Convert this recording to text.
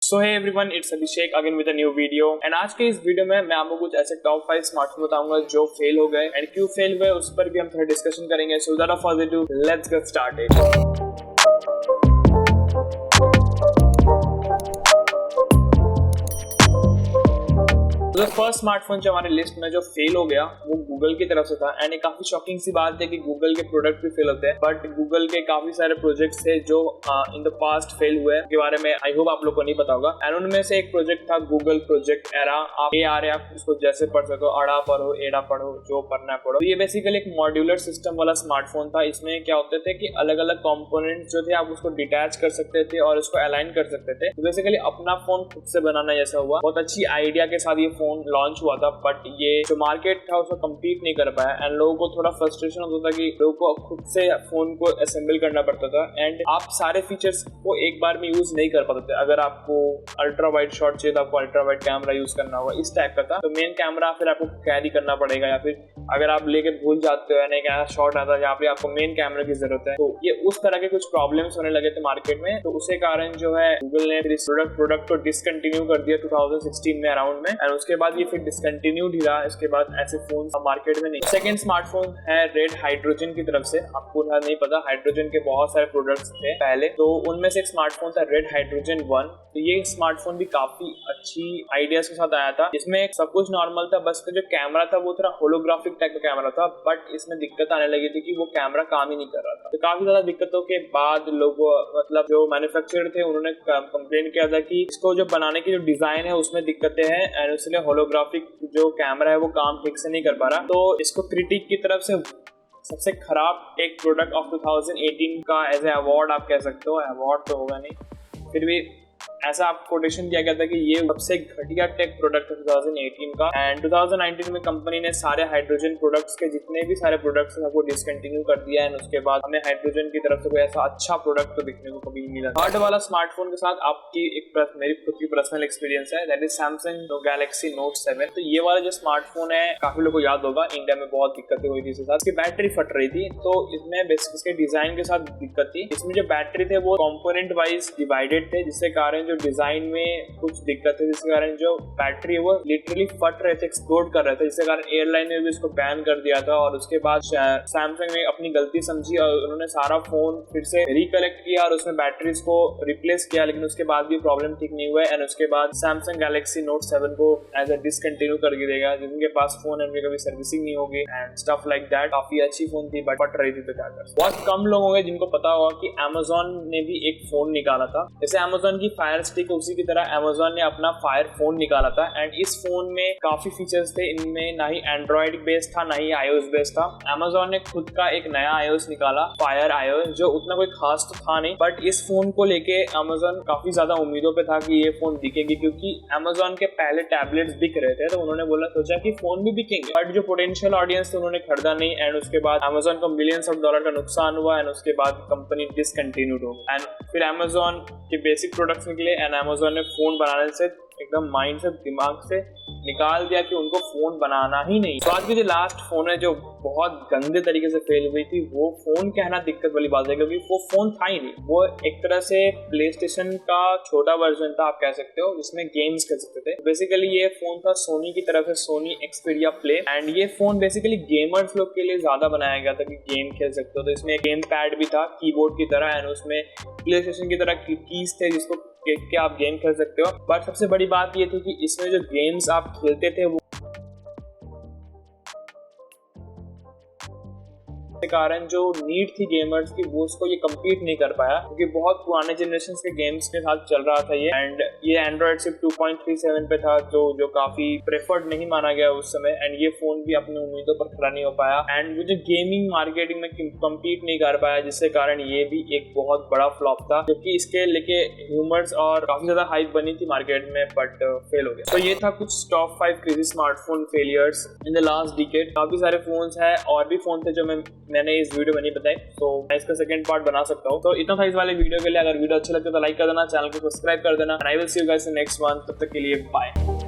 So hey everyone, it's Abhishek again with a new video. And आज के इस video में मैं आपको कुछ ऐसे टॉप 5 स्मार्टफोन बताऊंगा जो फेल हो गए एंड क्यों फेल हुए, उस पर भी हम थोड़ा डिस्कशन करेंगे। So without further ado, let's get started. तो फर्स्ट स्मार्टफोन जो हमारे लिस्ट में जो फेल हो गया वो गूगल की तरफ से था। एंड ये काफी शॉकिंग सी बात है कि गूगल के प्रोडक्ट भी फेल होते हैं, बट गूगल के काफी सारे प्रोजेक्ट्स थे जो इन द पास्ट फेल हुए, के बारे में आई होप आप लोग को नहीं पता होगा। एंड उनमें से एक प्रोजेक्ट था गूगल प्रोजेक्ट एरा। आप ए आ रहे, आप उसको जैसे पढ़ सको, अड़ा पढ़ो, एड़ा पढ़ो, जो पढ़ना पढ़ो। तो ये बेसिकली एक मॉड्यूलर सिस्टम वाला स्मार्टफोन था। इसमें क्या होते थे कि अलग अलग कंपोनेंट्स जो थे आप उसको डिटैच कर सकते थे और उसको अलाइन कर सकते थे। तो बेसिकली अपना फोन खुद से बनाना जैसा हुआ। बहुत अच्छी आइडिया के साथ ये फोन लॉन्च हुआ था, बट ये जो मार्केट था उसको कम्पीट नहीं कर पाया। एंड लोगों को थोड़ा फ्रस्ट्रेशन होता था कि लोगों को खुद से फोन को असेंबल करना पड़ता था एंड आप सारे फीचर्स को एक बार में यूज नहीं कर पाते थे। अगर आपको अल्ट्रा वाइड शॉट चाहिए तो आपको अल्ट्रा वाइड कैमरा यूज करना होगा, इस टाइप का था। तो मेन कैमरा फिर आपको कैरी करना पड़ेगा, या फिर अगर आप लेके भूल जाते हो एक ऐसा शॉट आता है जहाँ पे आपको मेन कैमरा की जरूरत है। तो ये उस तरह के कुछ प्रॉब्लम्स होने लगे थे मार्केट में। तो उसी कारण जो है गूगल ने फिर इस प्रोडक्ट को डिसकंटिन्यू कर दिया 2016 में अराउंड में। एंड उसके बाद ये फिर डिसकंटिन्यूड ही रहा। इसके बाद ऐसे फोन मार्केट में नहीं। सेकंड स्मार्टफोन है रेड हाइड्रोजन की तरफ से। आपको नहीं पता, हाइड्रोजन के बहुत सारे प्रोडक्ट्स थे पहले, तो उनमें से एक स्मार्टफोन था रेड हाइड्रोजन 1। तो ये स्मार्टफोन भी काफी अच्छी आइडियाज के साथ आया था। इसमें सब कुछ नॉर्मल था, बस जो कैमरा था वो थोड़ा होलोग्राफिक टाइप का कैमरा था, बट इसमें दिक्कत आने लगी थी कि वो कैमरा काम ही नहीं कर रहा था। तो काफी ज्यादा दिक्कतों के बाद लोगों, मतलब जो मैन्युफैक्चरर थे, उन्होंने कंप्लेन किया था कि इसको जो बनाने की जो डिजाइन है उसमें दिक्कतें हैं एंड इसलिए होलोग्राफिक जो कैमरा है वो काम ठीक से नहीं कर पा रहा। तो इसको क्रिटिक की तरफ से सबसे खराब एक प्रोडक्ट ऑफ 2018 का एज ए अवार्ड आप कह सकते हो। अवार्ड तो होगा नहीं, फिर भी ऐसा आप कोटेशन किया गया था कि ये सबसे घटिया टेक प्रोडक्ट है 2018 का। एंड 2019 में कंपनी ने सारे हाइड्रोजन प्रोडक्ट्स के जितने भी सारे प्रोडक्ट्स हैं वो डिसकंटिन्यू कर दिया। एंड उसके बाद हमें हाइड्रोजन की तरफ से कोई ऐसा अच्छा प्रोडक्ट तो दिखने को कभी नहीं मिला। थर्ड वाला स्मार्टफोन के साथ आपकी मेरी खुद की पर्सनल एक्सपीरियंस है, that is Samsung Galaxy note 7। तो ये वाला जो स्मार्टफोन है काफी लोगों को याद होगा, इंडिया में बहुत दिक्कतें हुई थी इसके साथ। इसकी बैटरी फट रही थी, तो इसमें इसके डिजाइन के साथ दिक्कत थी। इसमें जो बैटरी थे वो कंपोनेंट वाइज डिवाइडेड थे, जिससे कारण जो डिजाइन में कुछ दिक्कत है, जिसके कारण जो बैटरी है वो लिटरली फट रहे थे, एक्सप्लोड कर रहे थे, जिसके कारण एयरलाइन ने भी इसको बैन कर दिया था। और उसके बाद सैमसंग ने अपनी गलती समझी और उन्होंने सारा फोन फिर से रिकलेक्ट किया और उसमें बैटरीज को रिप्लेस किया, लेकिन उसके बाद भी प्रॉब्लम ठीक नहीं हुआ। एंड उसके बाद सैमसंग गैलेक्सी नोट 7 को एज अ डिसकंटिन्यू कर दिया गया। जिनके पास फोन है उनकी कभी सर्विसिंग नहीं होगी एंड स्टफ लाइक दैट। काफी अच्छी फोन थी बट फट रही थी, तो क्या कर। बहुत कम लोग होंगे जिनको पता होगा कि Amazon ने भी एक फोन निकाला था। जैसे Amazon की फायर स्टिक, उसी की तरह Amazon ने अपना फायर फोन निकाला था। एंड इस फोन में काफी फीचर्स थे। इनमें ना ही एंड्रॉइड बेस्ड था ना ही iOS बेस्ड था। Amazon ने खुद का एक नया iOS निकाला, फायर iOS, जो उतना कोई खास तो था नहीं, बट इस फोन को लेके Amazon काफी ज्यादा उम्मीदों पे था कि ये फोन बिकेगी, क्योंकि Amazon के पहले टैबलेट्स बिक रहे थे। तो उन्होंने सोचा कि फोन भी बिकेंगे, बट जो पोटेंशियल ऑडियंस थे उन्होंने खरीदा नहीं। एंड उसके बाद Amazon को मिलियंस ऑफ डॉलर का नुकसान हुआ एंड उसके बाद कंपनी डिसकंटिन्यूड हो गई। एंड फिर Amazon के बेसिक प्रोडक्ट्स निकले एंड Amazon ने फोन बनाने से एकदम माइंड से, दिमाग से निकाल दिया कि उनको फोन बनाना ही नहीं। तो आज की जो लास्ट फोन है जो बहुत गंदे तरीके से फेल हुई थी, वो फोन कहना दिक्कत वाली बात है, क्योंकि वो फोन था ही नहीं। वो एक तरह से प्ले स्टेशन का छोटा वर्जन था, आप कह सकते हो, जिसमें गेम्स खेल सकते थे। बेसिकली ये फोन था सोनी की तरफ से, सोनी एक्सपीरिया प्ले। एंड ये फोन बेसिकली गेमर्स लोग के लिए ज्यादा बनाया गया था कि गेम खेल सकते हो। तो इसमें गेम पैड भी था कीबोर्ड की तरह एंड उसमें प्ले स्टेशन की तरह कीज थे जिसको के आप गेम खेल सकते हो। बट सबसे बड़ी बात ये थी कि इसमें जो गेम्स आप खेलते थे वो के कारण जो नीड थी गेमर्स की वो उसको ये कम्पीट नहीं कर पाया, क्योंकि बहुत पुराने जनरेशन के गेम्स के साथ चल रहा था ये। एंड ये एंड्रॉइड सिर्फ 2.37 पे था, जो काफी प्रेफर्ड नहीं माना गया उस समय। एंड ये फोन भी अपनी उम्मीदों पर खड़ा नहीं हो पाया एंड वो जो गेमिंग मार्केटिंग में कम्पीट नहीं कर पाया, जिससे कारण ये भी एक बहुत बड़ा फ्लॉप था, क्योंकि इसके लेके ह्यूमर्स और काफी ज्यादा हाइप बनी थी मार्केट में, बट फेल हो गया। तो ये था कुछ top 5 crazy smartphone failures in the last decade. काफी सारे फोन्स है और भी फोन थे जो मैंने इस वीडियो में नहीं बताई, तो मैं इसका सेकंड पार्ट बना सकता हूँ। तो इतना था इस वाले वीडियो के लिए। अगर वीडियो अच्छा लगता है तो लाइक कर देना, चैनल को सब्सक्राइब कर देना। And I will see you guys in next one. तब तक के लिए बाय।